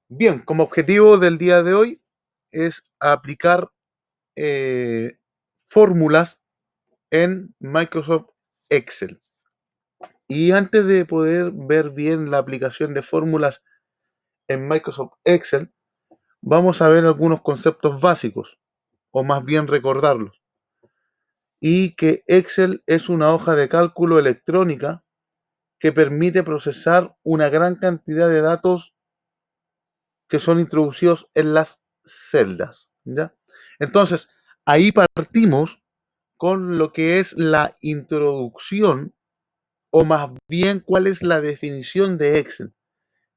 Bien, como objetivo del día de hoy es aplicar eh, fórmulas en Microsoft Excel. Y antes de poder ver bien la aplicación de fórmulas en Microsoft Excel, vamos a ver algunos conceptos básicos, o más bien recordarlos. Y que Excel es una hoja de cálculo electrónica que permite procesar una gran cantidad de datos que son introducidos en las celdas, ¿ya? Entonces, ahí partimos con lo que es la introducción, o más bien cuál es la definición de Excel,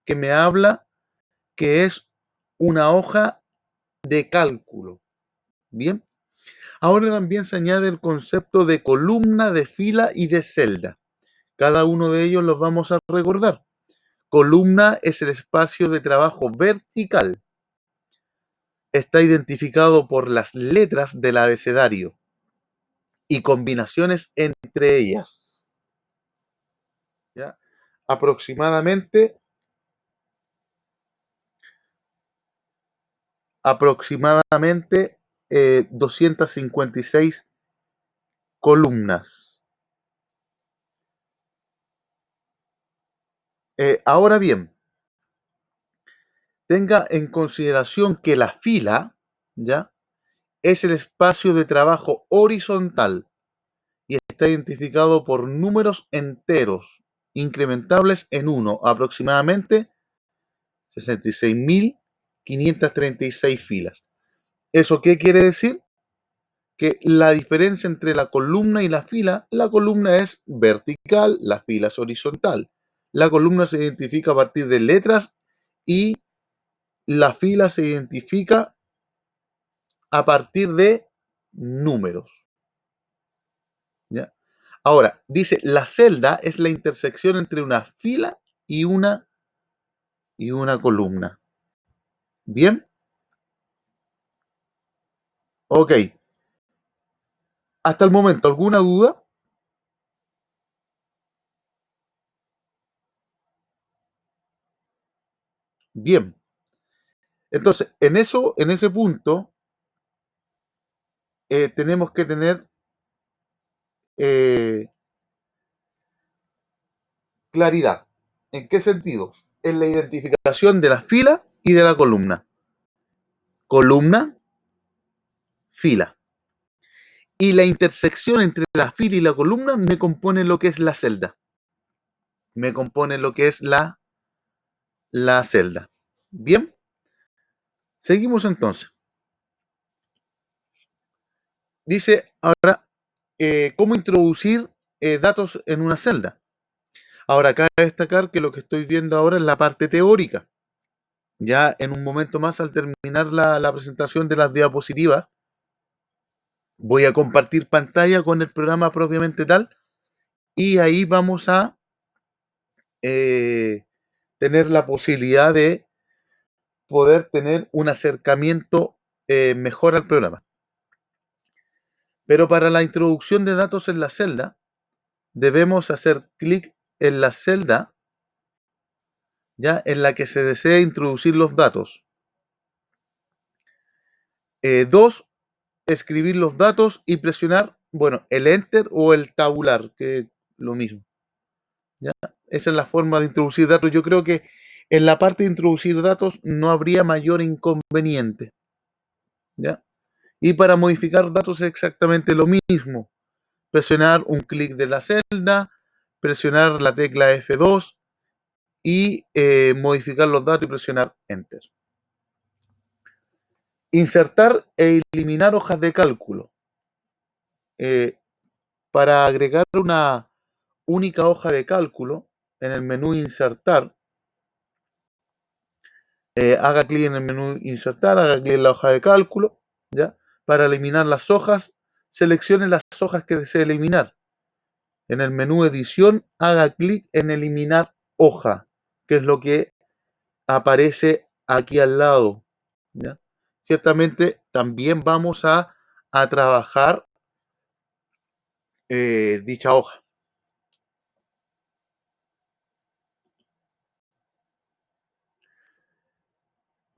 que me habla que es una hoja de cálculo. Bien, ahora también se añade el concepto de columna, de fila y de celda. Cada uno de ellos los vamos a recordar. Columna es el espacio de trabajo vertical. Está identificado por las letras del abecedario y combinaciones entre ellas. ¿Ya? Aproximadamente, aproximadamente 256 columnas. Ahora bien, tenga en consideración que la fila, ¿ya?, es el espacio de trabajo horizontal y está identificado por números enteros incrementables en 1, aproximadamente 66.536 filas. ¿Eso qué quiere decir? Que la diferencia entre la columna y la columna es vertical, la fila es horizontal. La columna se identifica a partir de letras y la fila se identifica a partir de números. ¿Ya? Ahora, dice, la celda es la intersección entre una fila y una columna. ¿Bien? Ok. Hasta el momento, ¿alguna duda? Bien. Entonces, en ese punto, tenemos que tener eh, claridad. ¿En qué sentido? En la identificación de la fila y de la columna. Columna, fila. Y la intersección entre la fila y la columna me compone lo que es la celda. Me compone lo que es la celda. Bien, seguimos entonces. Dice ahora cómo introducir datos en una celda. Ahora, cabe destacar que lo que estoy viendo ahora es la parte teórica. Ya en un momento más, al terminar la presentación de las diapositivas, voy a compartir pantalla con el programa propiamente tal y ahí vamos a eh, tener la posibilidad de poder tener un acercamiento mejor al programa. Pero para la introducción de datos en la celda, debemos hacer clic en la celda ya en la que se desea introducir los datos. 2, escribir los datos y presionar, bueno, el Enter o el tabular, que es lo mismo. ¿Ya? Esa es la forma de introducir datos. Yo creo que en la parte de introducir datos no habría mayor inconveniente. ¿Ya? Y para modificar datos es exactamente lo mismo. Presionar un clic de la celda, presionar la tecla F2 y modificar los datos y presionar Enter. Insertar e eliminar hojas de cálculo. Eh, para agregar una única hoja de cálculo, en el menú Insertar, haga clic en el menú Insertar, haga clic en la hoja de cálculo, ¿ya? Para eliminar las hojas, seleccione las hojas que desee eliminar. En el menú Edición, haga clic en Eliminar hoja, que es lo que aparece aquí al lado, ¿ya? Ciertamente también vamos a trabajar dicha hoja.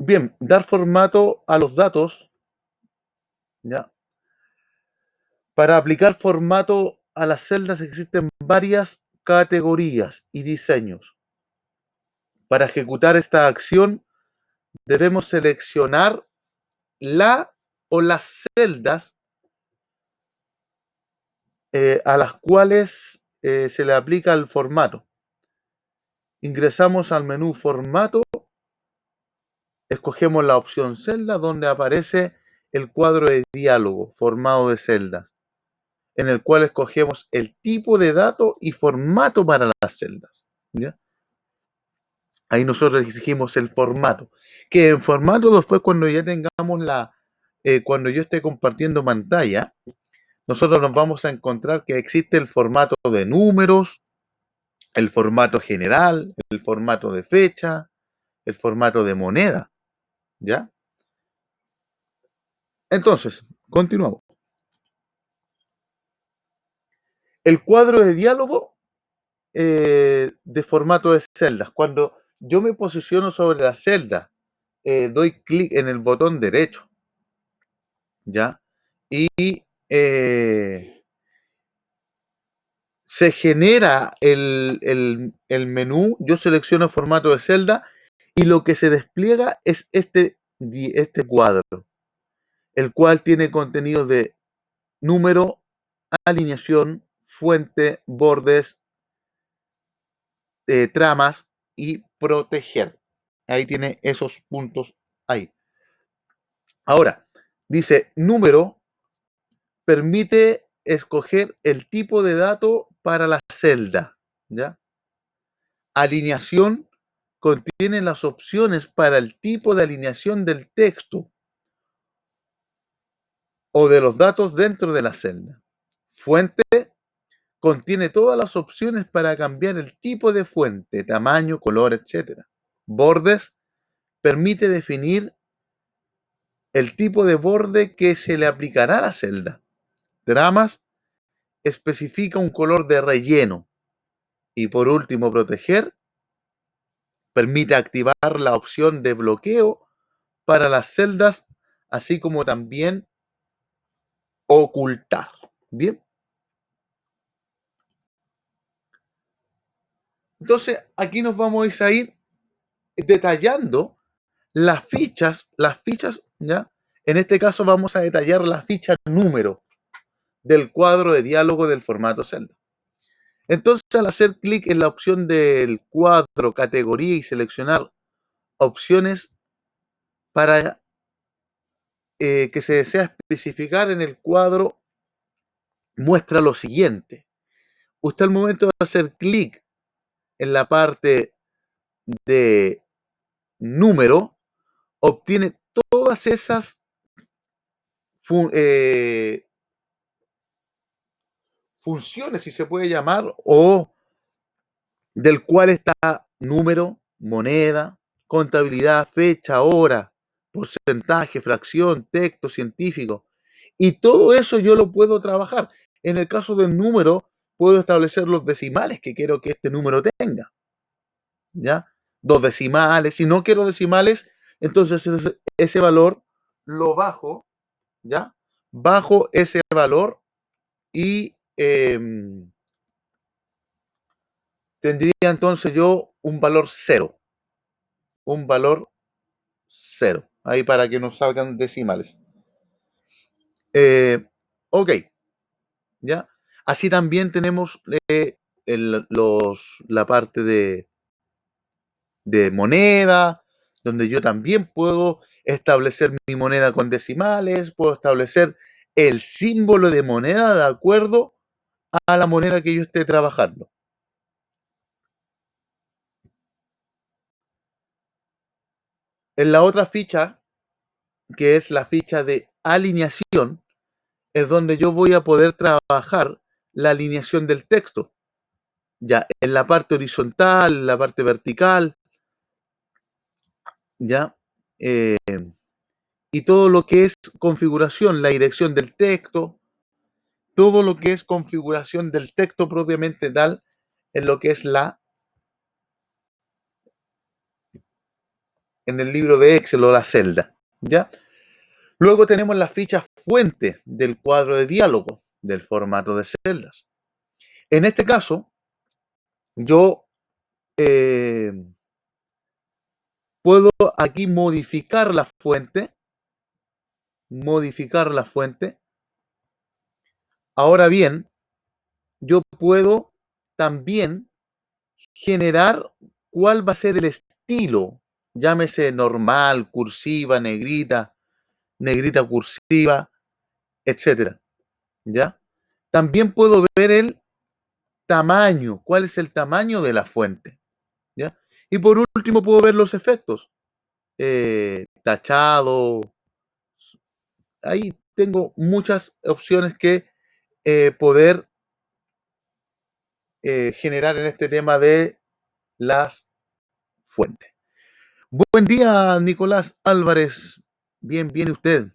Bien, dar formato a los datos, ¿ya? Para aplicar formato a las celdas existen varias categorías y diseños. Para ejecutar esta acción debemos seleccionar la o las celdas a las cuales se le aplica el formato. Ingresamos al menú formato, escogemos la opción celda donde aparece el cuadro de diálogo formado de celdas, en el cual escogemos el tipo de dato y formato para las celdas. ¿Ya? Ahí nosotros elegimos el formato. Que en formato después cuando ya tengamos cuando yo esté compartiendo pantalla, nosotros nos vamos a encontrar que existe el formato de números, el formato general, el formato de fecha, el formato de moneda, ¿ya? Entonces, continuamos. El cuadro de diálogo de formato de celdas. Cuando yo me posiciono sobre la celda, doy clic en el botón derecho, ¿ya? Y se genera el menú, yo selecciono formato de celda y lo que se despliega es este cuadro, el cual tiene contenido de número, alineación, fuente, bordes, tramas y proteger. Ahí tiene esos puntos ahí. Ahora, dice número, permite escoger el tipo de dato para la celda, ¿ya? Alineación contiene las opciones para el tipo de alineación del texto o de los datos dentro de la celda. Fuente contiene todas las opciones para cambiar el tipo de fuente, tamaño, color, etc. Bordes permite definir el tipo de borde que se le aplicará a la celda. Tramas especifica un color de relleno. Y por último, proteger permite activar la opción de bloqueo para las celdas, así como también ocultar. Bien, entonces aquí nos vamos a ir detallando las fichas, ¿ya? En este caso vamos a detallar la ficha número del cuadro de diálogo del formato celda. Entonces, al hacer clic en la opción del cuadro, categoría y seleccionar opciones para que se desea especificar en el cuadro, muestra lo siguiente. Usted al momento de hacer clic en la parte de número, obtiene todas esas fun funciones, si se puede llamar, o del cual está número, moneda, contabilidad, fecha, hora, porcentaje, fracción, texto científico. Y todo eso yo lo puedo trabajar. En el caso del número, puedo establecer los decimales que quiero que este número tenga. ¿Ya? Dos decimales. Si no quiero decimales, entonces ese valor lo bajo, ¿ya? Bajo ese valor y tendría entonces yo un valor cero, ahí para que nos salgan decimales. Eh, ok, ¿ya? Así también tenemos la parte de moneda, donde yo también puedo establecer mi moneda con decimales, puedo establecer el símbolo de moneda de acuerdo a la moneda que yo esté trabajando. En la otra ficha, que es la ficha de alineación, es donde yo voy a poder trabajar la alineación del texto. Ya, en la parte horizontal, en la parte vertical, ya, eh, y todo lo que es configuración, la dirección del texto, todo lo que es configuración del texto propiamente tal, en lo que es en el libro de Excel o la celda, ¿ya? Luego tenemos la ficha fuente del cuadro de diálogo del formato de celdas. En este caso, yo eh, puedo aquí modificar la fuente. Modificar la fuente. Ahora bien, yo puedo también generar cuál va a ser el estilo. Llámese normal, cursiva, negrita, negrita cursiva, etcétera. ¿Ya? También puedo ver el tamaño, cuál es el tamaño de la fuente. ¿Ya? Y por último puedo ver los efectos. Tachado. Ahí tengo muchas opciones que poder generar en este tema de las fuentes. Buen día, Nicolás Álvarez. Bien, bien usted.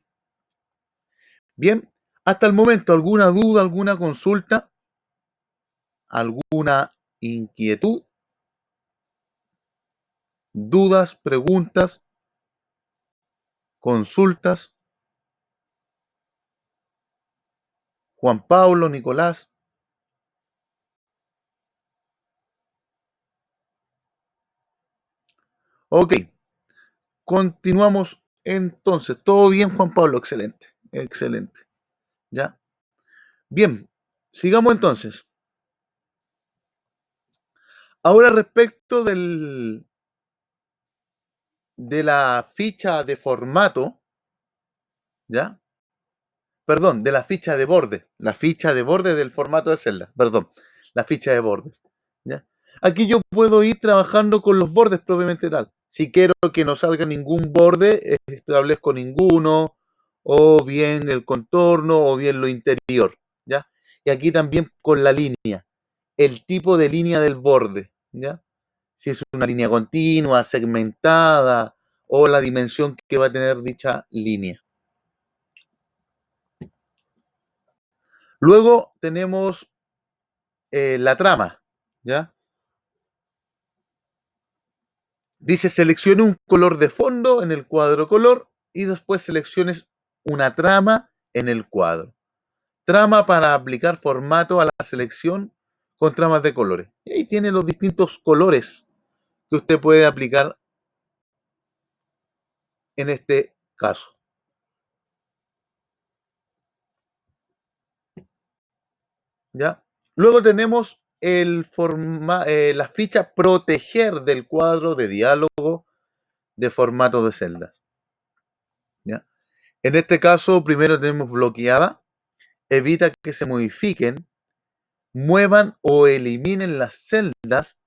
Bien, hasta el momento, ¿alguna duda, alguna consulta, alguna inquietud, dudas, preguntas, consultas? Juan Pablo, Nicolás. Ok, continuamos entonces. ¿Todo bien, Juan Pablo? Excelente, excelente. ¿Ya? Bien, sigamos entonces. Ahora respecto de la ficha de formato, ¿ya? Perdón, de la ficha de borde del formato de celda, perdón, la ficha de bordes, ¿ya? Aquí yo puedo ir trabajando con los bordes propiamente tal. Si quiero que no salga ningún borde, establezco ninguno, o bien el contorno, o bien lo interior, ¿ya? Y aquí también con la línea, el tipo de línea del borde, ¿ya? Si es una línea continua, segmentada, o la dimensión que va a tener dicha línea. Luego tenemos la trama, ¿ya? Dice seleccione un color de fondo en el cuadro color y después selecciones una trama en el cuadro. Trama para aplicar formato a la selección con tramas de colores. Y ahí tiene los distintos colores que usted puede aplicar en este caso, ¿ya? Luego tenemos la ficha proteger del cuadro de diálogo de formato de celdas, ¿ya? En este caso, primero tenemos bloqueada, evita que se modifiquen, muevan o eliminen las celdas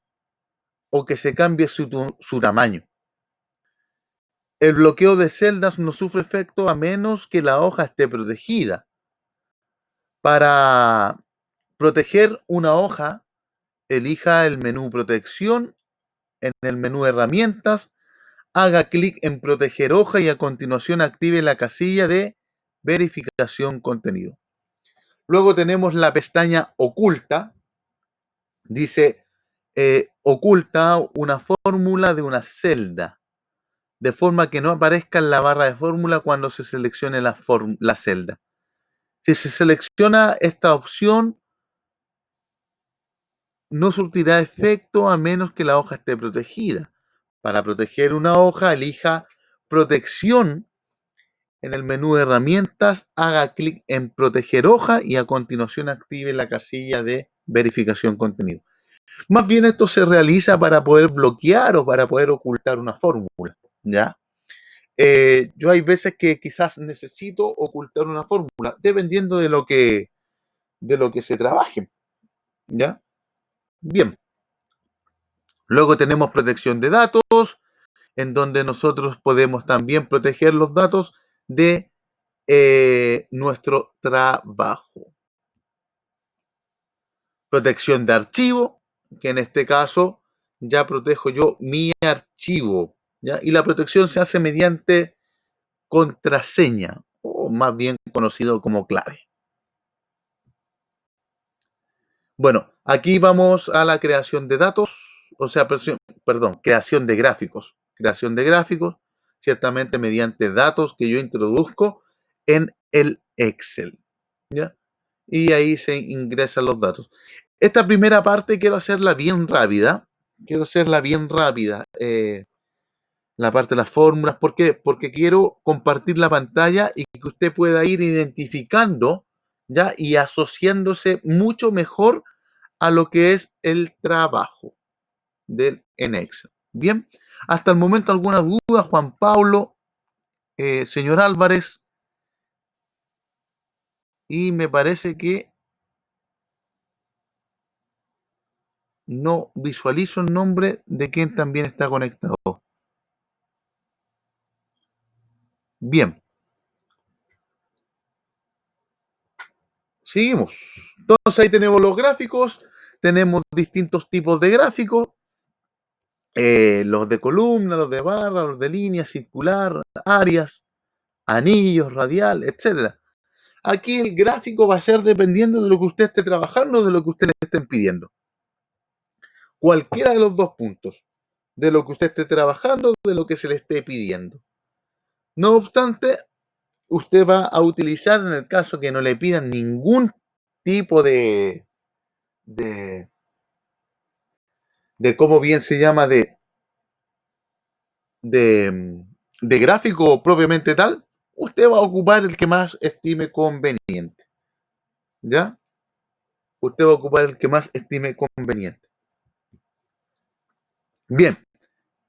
o que se cambie su tamaño. El bloqueo de celdas no sufre efecto a menos que la hoja esté protegida. Para proteger una hoja, elija el menú protección, en el menú herramientas, haga clic en proteger hoja y a continuación active la casilla de verificación contenido. Luego tenemos la pestaña oculta. Dice, oculta una fórmula de una celda, de forma que no aparezca en la barra de fórmula cuando se seleccione la celda. Si se selecciona esta opción, no surtirá efecto a menos que la hoja esté protegida. Para proteger una hoja, elija protección en el menú de herramientas, haga clic en proteger hoja y a continuación active la casilla de verificación contenido. Más bien esto se realiza para poder bloquear o para poder ocultar una fórmula, ¿ya? Yo hay veces que quizás necesito ocultar una fórmula, dependiendo de lo que se trabaje, ¿ya? Bien, luego tenemos protección de datos, en donde nosotros podemos también proteger los datos de nuestro trabajo. Protección de archivo, que en este caso ya protejo yo mi archivo, ¿ya? Y la protección se hace mediante contraseña, o más bien conocido como clave. Bueno, aquí vamos a la creación de datos, o sea, perdón, creación de gráficos. creación de gráficos, ciertamente mediante datos que yo introduzco en el Excel, ¿ya? Y ahí se ingresan los datos. Esta primera parte quiero hacerla bien rápida, la parte de las fórmulas. ¿Por qué? Porque quiero compartir la pantalla y que usted pueda ir identificando, ¿ya? Y asociándose mucho mejor a lo que es el trabajo del en Excel. Bien, hasta el momento alguna duda, Juan Pablo, señor Álvarez, y me parece que no visualizo el nombre de quien también está conectado. Bien, seguimos. Entonces ahí tenemos los gráficos, tenemos distintos tipos de gráficos, los de columna, los de barra, los de línea, circular, áreas, anillos, radial, etcétera. Aquí el gráfico va a ser dependiendo de lo que usted esté trabajando, de lo que usted le estén pidiendo. Cualquiera de los dos puntos, de lo que usted esté trabajando, de lo que se le esté pidiendo. No obstante, usted va a utilizar, en el caso que no le pidan ningún tipo de, de cómo bien se llama, de, de gráfico propiamente tal, usted va a ocupar el que más estime conveniente. ¿Ya? Usted va a ocupar el que más estime conveniente. Bien,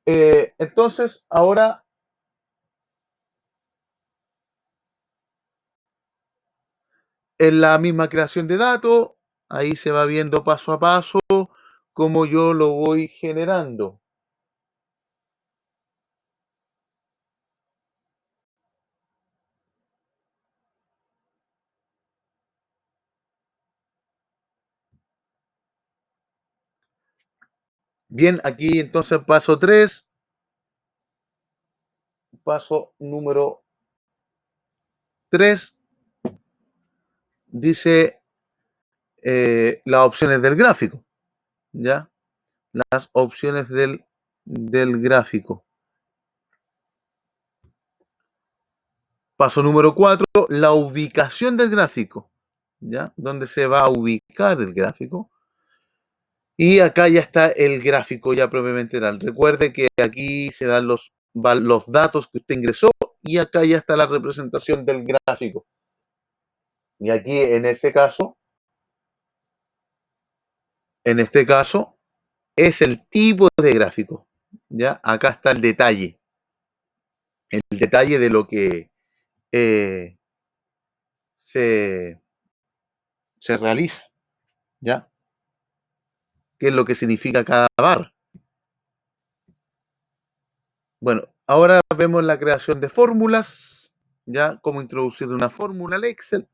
entonces ahora en la misma creación de datos, ahí se va viendo paso a paso cómo yo lo voy generando. Bien, aquí entonces paso 3, paso número 3, dice las opciones del gráfico, ¿ya? Las opciones del gráfico. Paso número 4, la ubicación del gráfico, ¿ya? ¿Dónde se va a ubicar el gráfico? Y acá ya está el gráfico ya propiamente tal. Recuerde que aquí se dan los datos que usted ingresó y acá ya está la representación del gráfico. Y aquí en este caso es el tipo de gráfico. ¿Ya? Acá está el detalle de lo que eh, se, se realiza. ¿Ya? ¿Qué es lo que significa cada barra? Bueno, ahora vemos la creación de fórmulas, ya cómo introducir una fórmula al Excel,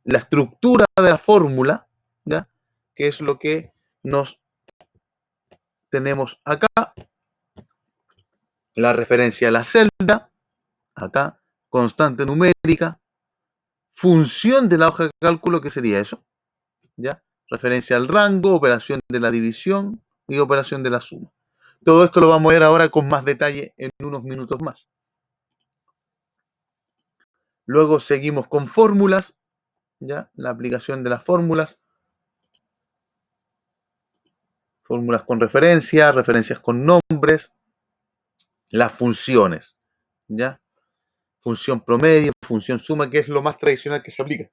la estructura de la fórmula, ya que es lo que nos tenemos acá, la referencia a la celda, acá, constante numérica, función de la hoja de cálculo, ¿qué sería eso? ¿Ya? Referencia al rango, operación de la división y operación de la suma. Todo esto lo vamos a ver ahora con más detalle en unos minutos más. Luego seguimos con fórmulas, ¿ya? La aplicación de las fórmulas con referencia, referencias con nombres, las funciones, ¿ya? Función promedio, función suma, que es lo más tradicional que se aplica.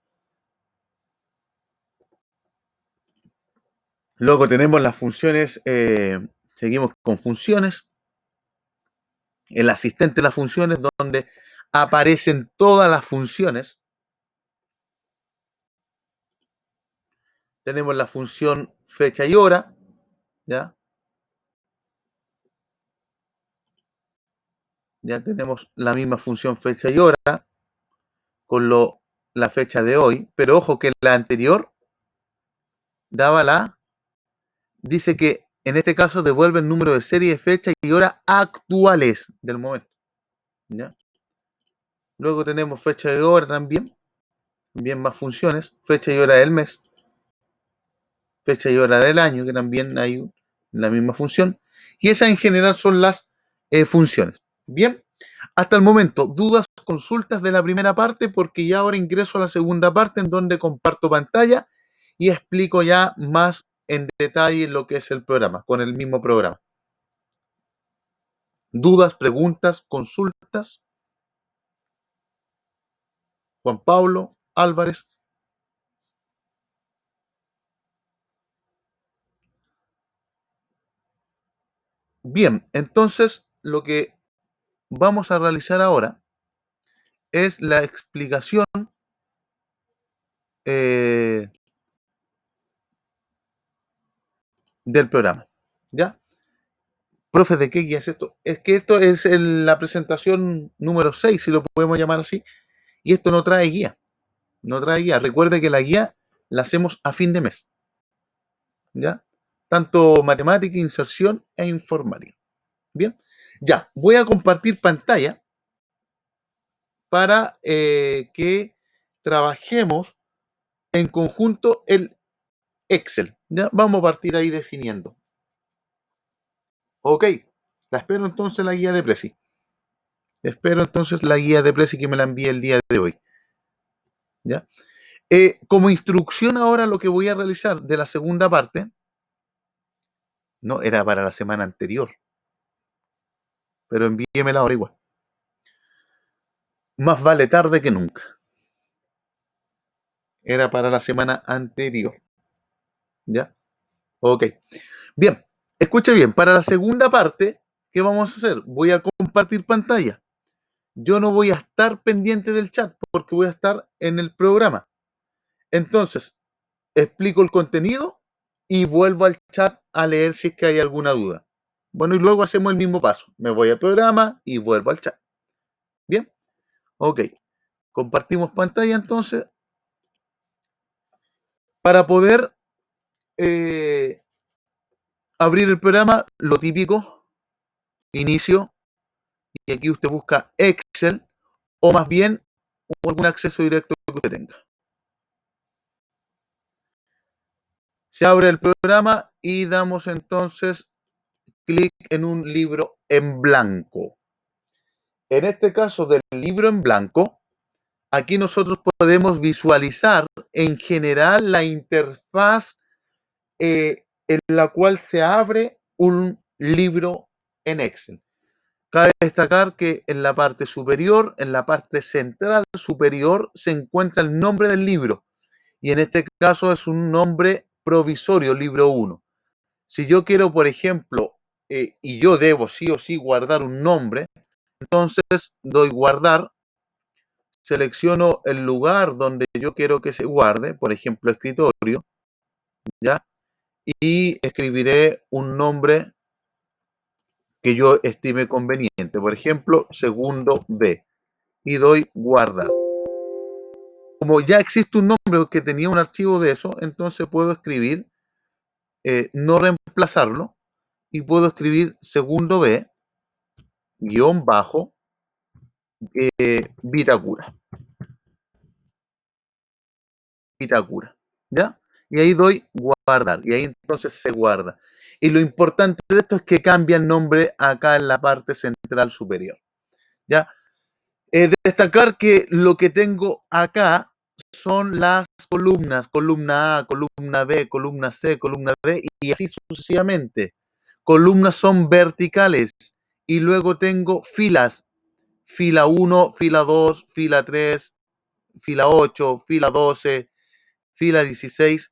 Luego tenemos las funciones, seguimos con funciones, el asistente de las funciones, donde aparecen todas las funciones. Tenemos la función fecha y hora, ¿ya? Ya tenemos la misma función fecha y hora con la fecha de hoy, pero ojo que la anterior daba dice que en este caso devuelve el número de serie, fecha y hora actuales del momento, ¿ya? Luego tenemos fecha y hora también, bien más funciones, fecha y hora del mes, fecha y hora del año, que también hay la misma función, Y esas en general son las funciones. Bien, hasta el momento, dudas, consultas de la primera parte, porque ya ahora ingreso a la segunda parte en donde comparto pantalla y explico ya más en detalle lo que es el programa, con el mismo programa. Dudas, preguntas, consultas. Juan Pablo Álvarez. Bien, entonces lo que vamos a realizar ahora es la explicación eh, del programa. ¿Ya? Profe, ¿de qué guía es esto? Es que esto es la presentación número 6, si lo podemos llamar así, y esto no trae guía. No trae guía. Recuerde que la guía la hacemos a fin de mes. ¿Ya? Tanto matemática, inserción e informática. Bien. Ya, voy a compartir pantalla para que trabajemos en conjunto el Excel. ¿Ya? Vamos a partir ahí definiendo. Ok, la espero entonces la guía de Prezi. Espero entonces la guía de Prezi que me la envíe el día de hoy. ¿Ya? Como instrucción ahora lo que voy a realizar de la segunda parte, no, era para la semana anterior, pero envíemela ahora igual. Más vale tarde que nunca. Era para la semana anterior. ¿Ya? Ok. Bien, escuche bien, para la segunda parte, ¿qué vamos a hacer? Voy a compartir pantalla. Yo no voy a estar pendiente del chat porque voy a estar en el programa. Entonces, explico el contenido y vuelvo al chat a leer si es que hay alguna duda. Bueno, y luego hacemos el mismo paso. Me voy al programa y vuelvo al chat. Bien, ok. Compartimos pantalla entonces para poder abrir el programa, lo típico, inicio, y aquí usted busca Excel o más bien algún acceso directo que usted tenga. Se abre el programa y damos entonces clic en un libro en blanco. En este caso del libro en blanco, aquí nosotros podemos visualizar en general la interfaz en la cual se abre un libro en Excel. Cabe destacar que en la parte superior, en la parte central superior, se encuentra el nombre del libro. Y en este caso es un nombre provisorio, libro 1. Si yo quiero, por ejemplo, y yo debo sí o sí guardar un nombre, entonces doy guardar, selecciono el lugar donde yo quiero que se guarde, por ejemplo, escritorio, ¿ya? Y escribiré un nombre que yo estime conveniente, por ejemplo, segundo B, y doy guardar. Como ya existe un nombre que tenía un archivo de eso, entonces puedo escribir, no reemplazarlo, y puedo escribir segundo B, guión bajo, Vitacura. Vitacura. ¿Ya? Y ahí doy guardar. Y ahí entonces se guarda. Y lo importante de esto es que cambia el nombre acá en la parte central superior. ¿Ya? Destacar que lo que tengo acá son las columnas, columna A, columna B, columna C, columna D y así sucesivamente. Columnas son verticales y luego tengo filas, fila 1, fila 2, fila 3, fila 8, fila 12, fila 16,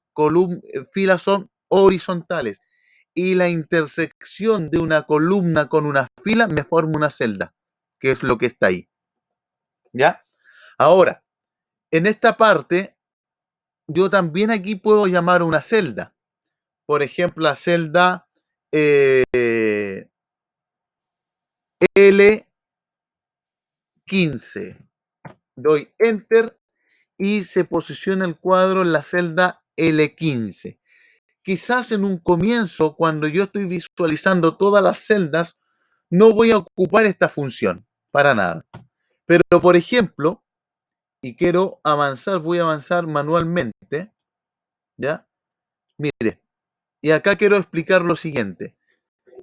filas son horizontales y la intersección de una columna con una fila me forma una celda, que es lo que está ahí. ¿Ya? Ahora, en esta parte, yo también aquí puedo llamar una celda. Por ejemplo, la celda L15. Doy Enter y se posiciona el cuadro en la celda L15. Quizás en un comienzo, cuando yo estoy visualizando todas las celdas, no voy a ocupar esta función, para nada. Pero, por ejemplo, y quiero avanzar, voy a avanzar manualmente, ¿ya? Mire, y acá quiero explicar lo siguiente.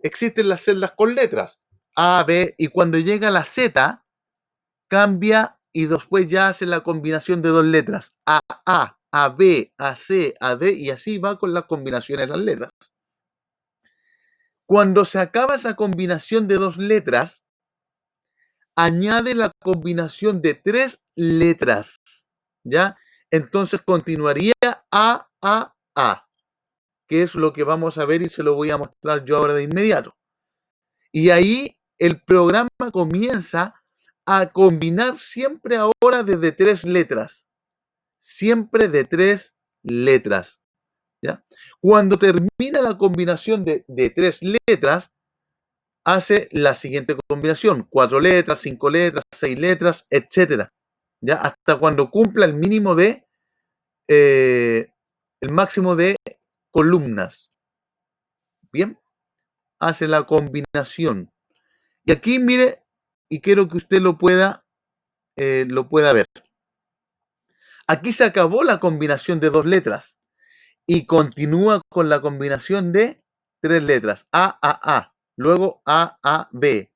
existen las celdas con letras A, B, y cuando llega la Z, cambia y después ya hace la combinación de dos letras, A, B, A, C, A, D, y así va con las combinaciones de las letras. Cuando se acaba esa combinación de dos letras, añade la combinación de tres letras, ¿ya? Entonces continuaría A, que es lo que vamos a ver y se lo voy a mostrar yo ahora de inmediato. Y ahí el programa comienza a combinar siempre ahora desde tres letras, siempre de tres letras, ¿ya? Cuando termina la combinación de tres letras, hace la siguiente combinación, 4 letras, 5 letras, 6 letras, etcétera, ¿ya? Hasta cuando cumpla el mínimo de, el máximo de columnas, ¿bien? Hace la combinación. Y aquí, mire, y quiero que usted lo pueda ver. Aquí se acabó la combinación de dos letras y continúa con la combinación de tres letras. A. Luego B.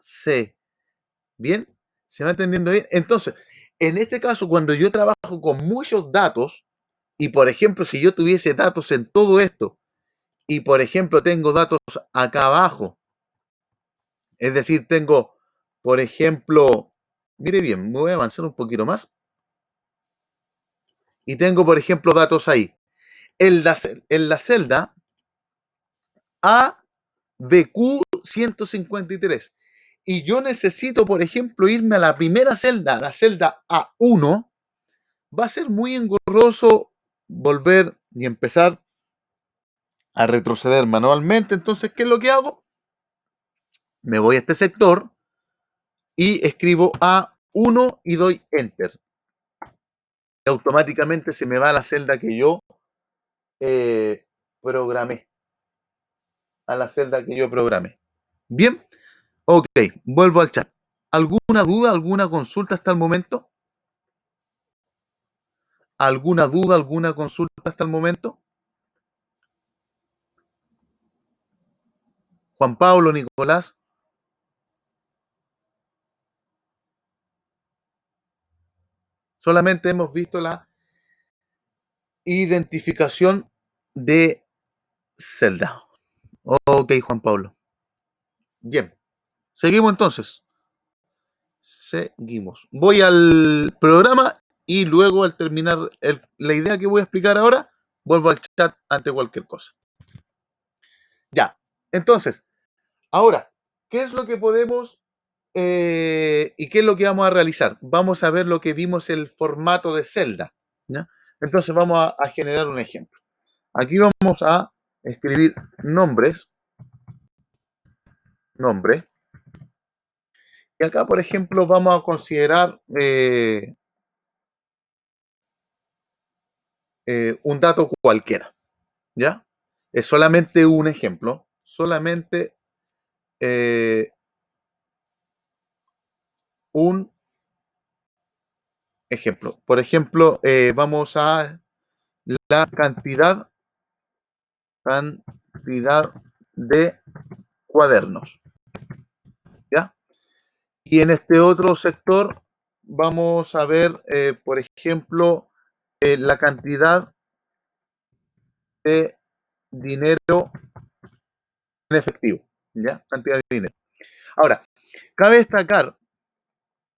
C. ¿Bien? ¿Se va entendiendo bien? Entonces, en este caso, cuando yo trabajo con muchos datos, y por ejemplo, si yo tuviese datos en todo esto, y por ejemplo, tengo datos acá abajo, es decir, tengo, por ejemplo, mire bien, me voy a avanzar un poquito más, y tengo, por ejemplo, datos ahí. En la celda ABQ 153. Y yo necesito, por ejemplo, irme a la primera celda, la celda A1, va a ser muy engorroso volver y empezar a retroceder manualmente. Entonces, ¿qué es lo que hago? Me voy a este sector y escribo A1 y doy Enter. Y automáticamente se me va a la celda que yo eh, programé. A la celda que yo programé. Bien, ok, vuelvo al chat. ¿Alguna duda, alguna consulta hasta el momento? ¿Alguna duda, alguna consulta hasta el momento? Juan Pablo, Nicolás, solamente hemos visto la identificación de celda. Ok, Juan Pablo. Bien, seguimos entonces. Seguimos. Voy al programa y luego al terminar la idea que voy a explicar ahora, vuelvo al chat ante cualquier cosa. Ya, entonces, ahora, ¿qué es lo que podemos y qué es lo que vamos a realizar? Vamos a ver lo que vimos el formato de celda, ¿ya? Entonces vamos a generar un ejemplo. Aquí vamos a escribir nombres, nombre, y acá, por ejemplo, vamos a considerar un dato cualquiera, ¿ya? Es solamente un ejemplo, solamente un ejemplo. Por ejemplo, vamos a la cantidad de cuadernos, ¿ya? Y en este otro sector vamos a ver, por ejemplo, la cantidad de dinero en efectivo, ¿ya? Cantidad de dinero. Ahora, cabe destacar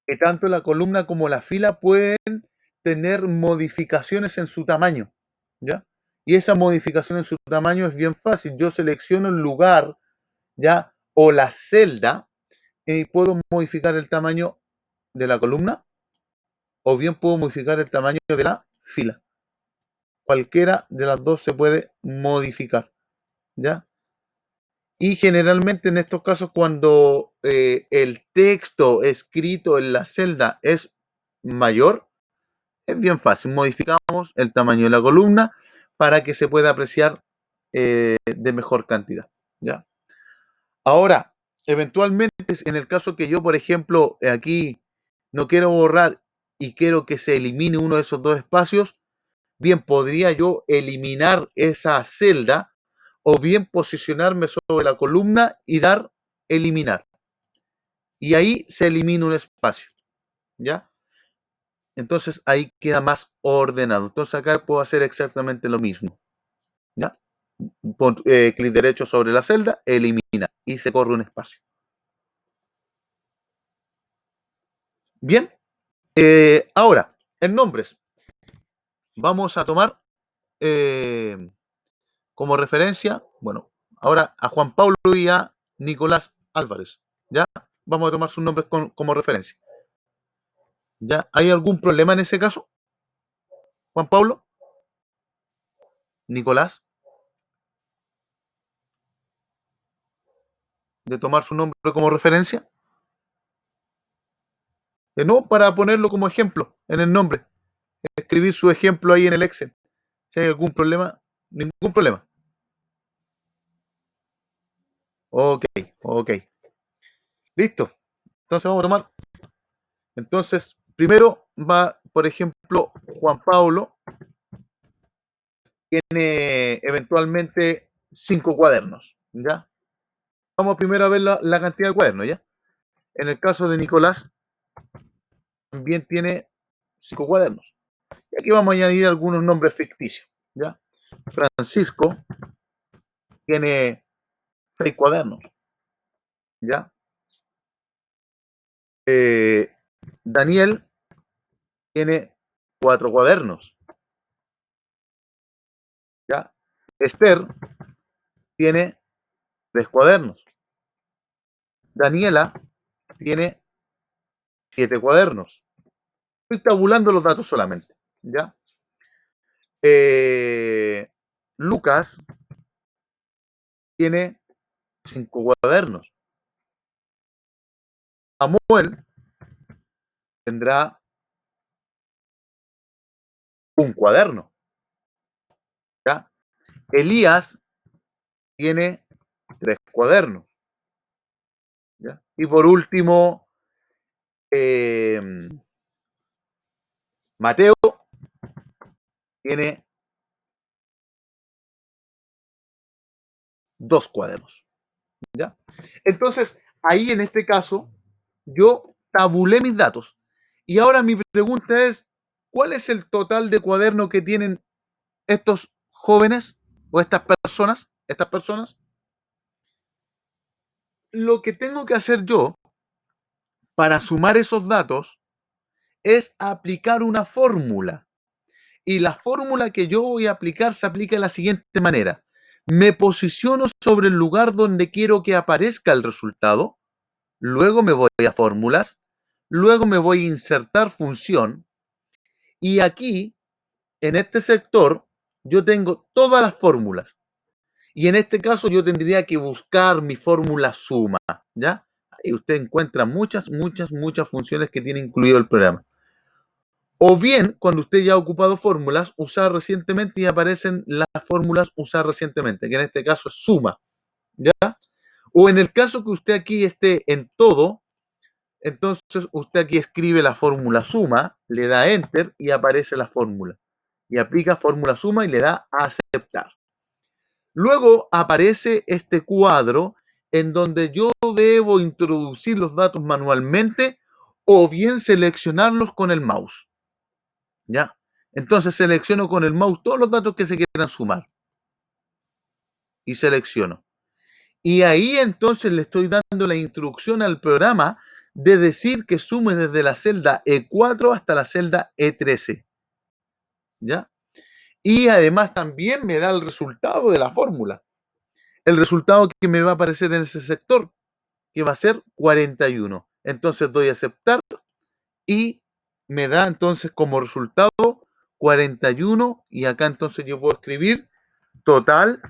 que tanto la columna como la fila pueden tener modificaciones en su tamaño, ¿ya? Y esa modificación en su tamaño es bien fácil. Yo selecciono el lugar, ¿ya? O la celda y puedo modificar el tamaño de la columna o bien puedo modificar el tamaño de la fila. Cualquiera de las dos se puede modificar, ¿ya? Y generalmente en estos casos cuando el texto escrito en la celda es mayor, es bien fácil. Modificamos el tamaño de la columna para que se pueda apreciar de mejor cantidad, ¿ya? Ahora, eventualmente, en el caso que yo, por ejemplo, aquí no quiero borrar y quiero que se elimine uno de esos dos espacios, bien, podría yo eliminar esa celda o bien posicionarme sobre la columna y dar eliminar. Y ahí se elimina un espacio, ¿ya? Entonces ahí queda más ordenado. Entonces acá puedo hacer exactamente lo mismo, ¿ya? Pon clic derecho sobre la celda, elimina y se corre un espacio. Bien, ahora, en nombres, vamos a tomar como referencia, bueno, ahora a Juan Pablo y a Nicolás Álvarez, ¿ya? Vamos a tomar sus nombres como referencia, ¿ya? ¿Hay algún problema en ese caso, Juan Pablo? Nicolás, de tomar su nombre como referencia? No, para ponerlo como ejemplo en el nombre, escribir su ejemplo ahí en el Excel. Si hay algún problema, ningún problema. Ok, ok. Listo. Entonces vamos a tomar. Entonces, primero va, por ejemplo, Juan Pablo tiene eventualmente 5 cuadernos, ¿ya? Vamos primero a ver la cantidad de cuadernos, ¿ya? En el caso de Nicolás, también tiene 5 cuadernos. Y aquí vamos a añadir algunos nombres ficticios, ¿ya? Francisco tiene 6 cuadernos, ¿ya? Eh, Daniel tiene 4 cuadernos, ¿ya? Esther tiene 3 cuadernos. Daniela tiene 7 cuadernos. Estoy tabulando los datos solamente, ¿ya? Eh, Lucas tiene 5 cuadernos. Samuel tendrá 1 cuaderno, ¿ya? Elías tiene 3 cuadernos, ¿ya? Y por último, eh, Mateo tiene 2 cuadernos, ¿ya? Entonces, ahí en este caso, yo tabulé mis datos. Y ahora mi pregunta es, ¿cuál es el total de cuadernos que tienen estos jóvenes o estas personas? Estas personas. Lo que tengo que hacer yo para sumar esos datos es aplicar una fórmula. Y la fórmula que yo voy a aplicar se aplica de la siguiente manera. Me posiciono sobre el lugar donde quiero que aparezca el resultado, luego me voy a fórmulas, luego me voy a insertar función y aquí, en este sector, yo tengo todas las fórmulas. Y en este caso yo tendría que buscar mi fórmula suma, ¿ya? Ahí usted encuentra muchas funciones que tiene incluido el programa. O bien, cuando usted ya ha ocupado fórmulas, usar recientemente y aparecen las fórmulas usar recientemente, que en este caso es suma, ¿ya? O en el caso que usted aquí esté en todo, entonces usted aquí escribe la fórmula suma, le da enter y aparece la fórmula. Y aplica fórmula suma y le da a aceptar. Luego aparece este cuadro en donde yo debo introducir los datos manualmente o bien seleccionarlos con el mouse, ¿ya? Entonces selecciono con el mouse todos los datos que se quieran sumar y selecciono. Y ahí entonces le estoy dando la instrucción al programa de decir que sume desde la celda E4 hasta la celda E13, ¿ya? Y además también me da el resultado de la fórmula, el resultado que me va a aparecer en ese sector, que va a ser 41. Entonces doy a aceptar y me da entonces como resultado 41 y acá entonces yo puedo escribir total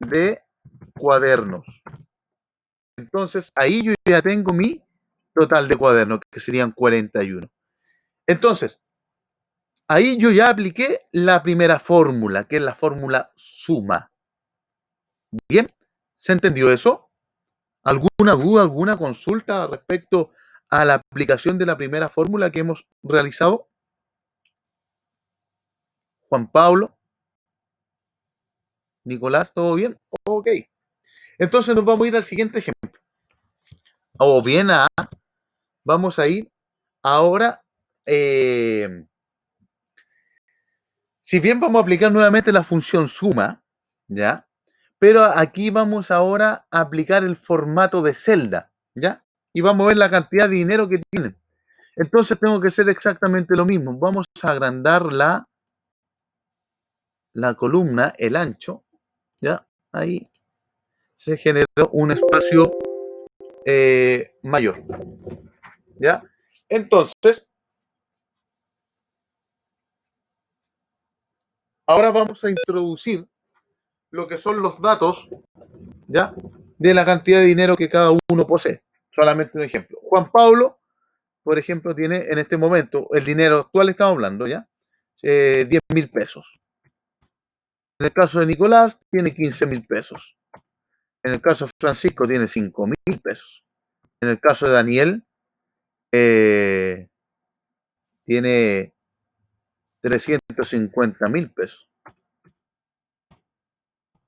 de cuadernos. Entonces ahí yo ya tengo mi total de cuadernos, que serían 41. Entonces, ahí yo ya apliqué la primera fórmula, que es la fórmula suma. Bien, ¿se entendió eso? ¿Alguna duda, alguna consulta respecto a la aplicación de la primera fórmula que hemos realizado? Juan Pablo. Nicolás, ¿todo bien? Ok. Entonces nos vamos a ir al siguiente ejemplo. O bien vamos a ir ahora, si bien vamos a aplicar nuevamente la función suma, ¿ya? Pero aquí vamos ahora a aplicar el formato de celda, ¿ya? Y vamos a ver la cantidad de dinero que tienen. Entonces tengo que hacer exactamente lo mismo. Vamos a agrandar la columna, el ancho, ¿ya? Ahí se generó un espacio mayor, ¿ya? Entonces, ahora vamos a introducir lo que son los datos, ¿ya? De la cantidad de dinero que cada uno posee. Solamente un ejemplo. Juan Pablo, por ejemplo, tiene en este momento, el dinero actual estamos hablando, ¿ya? 10.000 pesos. En el caso de Nicolás, tiene 15.000 pesos. En el caso de Francisco, tiene 5.000 pesos. En el caso de Daniel, eh, tiene 350.000 pesos,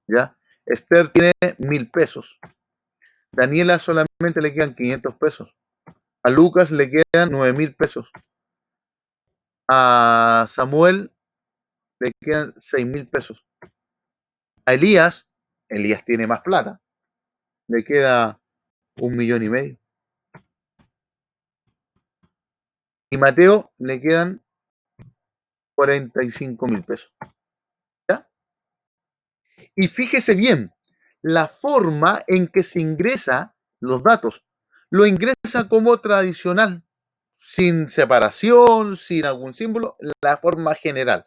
¿ya? Esther tiene 1.000 pesos. Daniela solamente le quedan 500 pesos. A Lucas le quedan 9.000 pesos. A Samuel le quedan 6.000 pesos. A Elías tiene más plata, le queda 1.500.000. Y Mateo le quedan 45.000 pesos. ¿Ya? Y fíjese bien, la forma en que se ingresa los datos. Lo ingresa como tradicional, sin separación, sin algún símbolo, la forma general.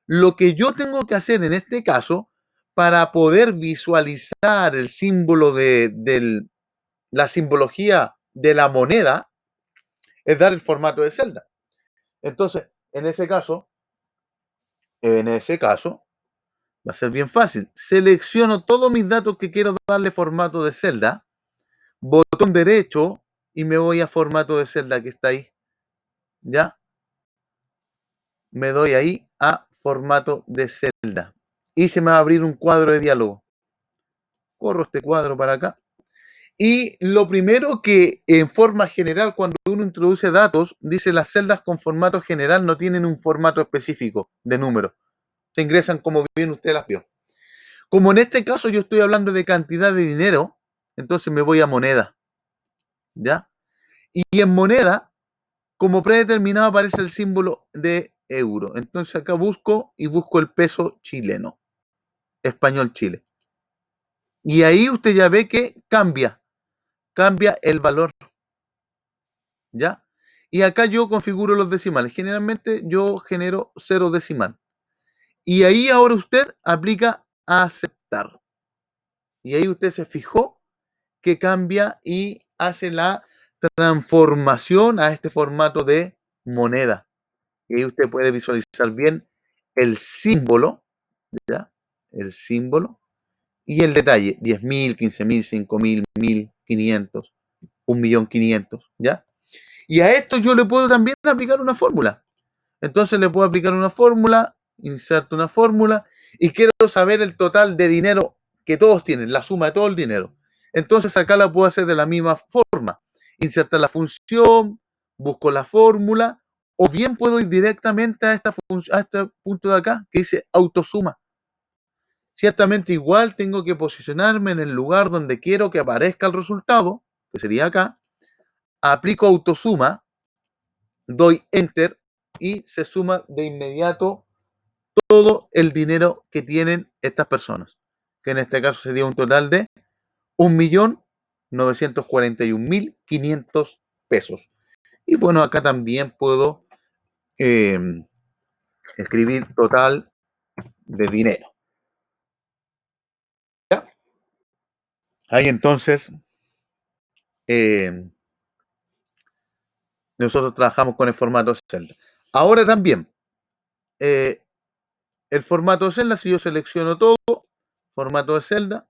Lo que yo tengo que hacer en este caso, para poder visualizar el símbolo de la simbología de la moneda, es dar el formato de celda. Entonces, en ese caso, va a ser bien fácil. Selecciono todos mis datos que quiero darle formato de celda, botón derecho y me voy a formato de celda que está ahí. ¿Ya? Me doy ahí a formato de celda. Y se me va a abrir un cuadro de diálogo. Corro este cuadro para acá. Y lo primero que en forma general, cuando uno introduce datos, dice las celdas con formato general no tienen un formato específico de número. Se ingresan como bien usted las vio. Como en este caso yo estoy hablando de cantidad de dinero, entonces me voy a moneda, ¿ya? Y en moneda, como predeterminado, aparece el símbolo de euro. Entonces acá busco el peso chileno, español Chile. Y ahí usted ya ve que cambia el valor, ¿ya? Y acá yo configuro los decimales. Generalmente yo genero 0 decimal. Y ahí ahora usted aplica a aceptar. Y ahí usted se fijó que cambia y hace la transformación a este formato de moneda. Y ahí usted puede visualizar bien el símbolo, ¿ya? El símbolo y el detalle, 10.000, 15.000, 5.000, 1.500, 1.500.000, ¿ya? Y a esto yo le puedo también aplicar una fórmula. Entonces le puedo aplicar una fórmula, inserto una fórmula y quiero saber el total de dinero que todos tienen, la suma de todo el dinero. Entonces acá la puedo hacer de la misma forma. Insertar la función, busco la fórmula, o bien puedo ir directamente a este punto de acá que dice autosuma. Ciertamente igual tengo que posicionarme en el lugar donde quiero que aparezca el resultado, que sería acá. Aplico autosuma, doy enter y se suma de inmediato todo el dinero que tienen estas personas, que en este caso sería un total de 1.941.500 pesos. Y bueno, acá también puedo eh, escribir total de dinero. ¿Ya? Ahí entonces eh, nosotros trabajamos con el formato celda. Ahora también, eh, el formato de celda, si yo selecciono todo, formato de celda,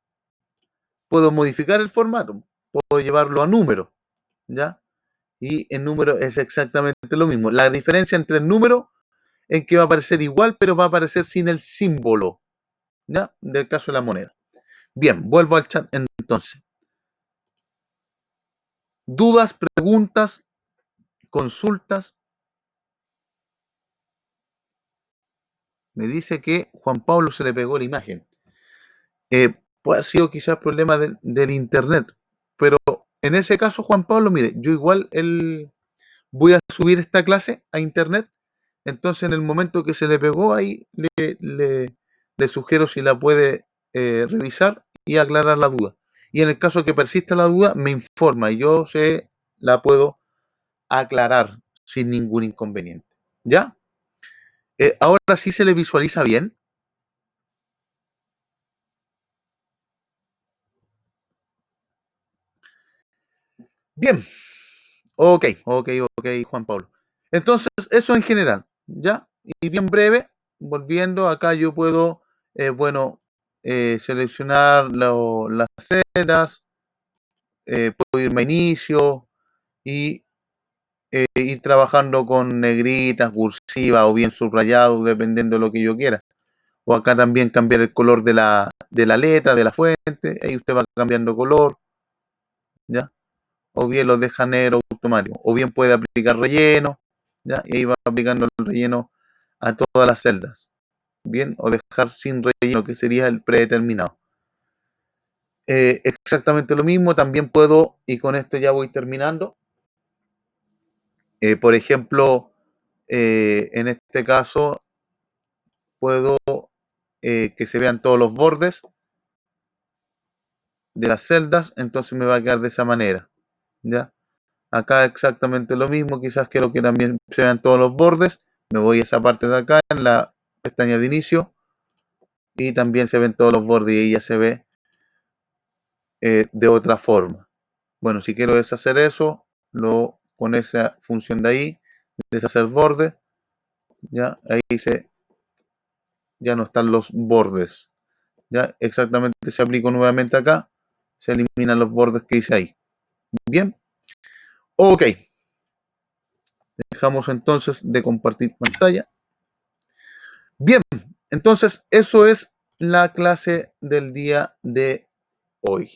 puedo modificar el formato, puedo llevarlo a número, ¿ya? Y el número es exactamente lo mismo. La diferencia entre el número es que va a aparecer igual, pero va a aparecer sin el símbolo, ¿ya? Del caso de la moneda. Bien, vuelvo al chat entonces. ¿Dudas, preguntas, consultas? Me dice que Juan Pablo se le pegó la imagen. Puede haber sido quizás problema del internet, pero en ese caso, Juan Pablo, mire, yo igual voy a subir esta clase a internet, entonces en el momento que se le pegó ahí, le sugiero si la puede revisar y aclarar la duda. Y en el caso que persista la duda, me informa y yo la puedo aclarar sin ningún inconveniente. ¿Ya? Ahora sí se le visualiza bien. Bien, ok, Juan Pablo. Entonces, eso en general, ¿ya? Y bien breve, volviendo, acá yo puedo, bueno, seleccionar las celdas, puedo irme a inicio y ir trabajando con negritas, cursivas o bien subrayado, dependiendo de lo que yo quiera. O acá también cambiar el color de la letra, de la fuente, ahí usted va cambiando color, ¿ya? O bien lo deja negro automático, o bien puede aplicar relleno, ¿ya? Y ahí va aplicando el relleno a todas las celdas, bien, o dejar sin relleno, que sería el predeterminado. Exactamente lo mismo, también puedo, y con esto ya voy terminando, por ejemplo, en este caso, puedo que se vean todos los bordes de las celdas, entonces me va a quedar de esa manera, ¿ya? Acá exactamente lo mismo, quizás quiero que también se vean todos los bordes, me voy a esa parte de acá, en la pestaña de inicio, y también se ven todos los bordes y ahí ya se ve de otra forma. Bueno, si quiero deshacer eso, con esa función de ahí, deshacer bordes, ya ahí ya no están los bordes. Ya exactamente se aplico nuevamente acá, se eliminan los bordes que hice ahí. Bien, ok. Dejamos entonces de compartir pantalla. Bien, entonces eso es la clase del día de hoy.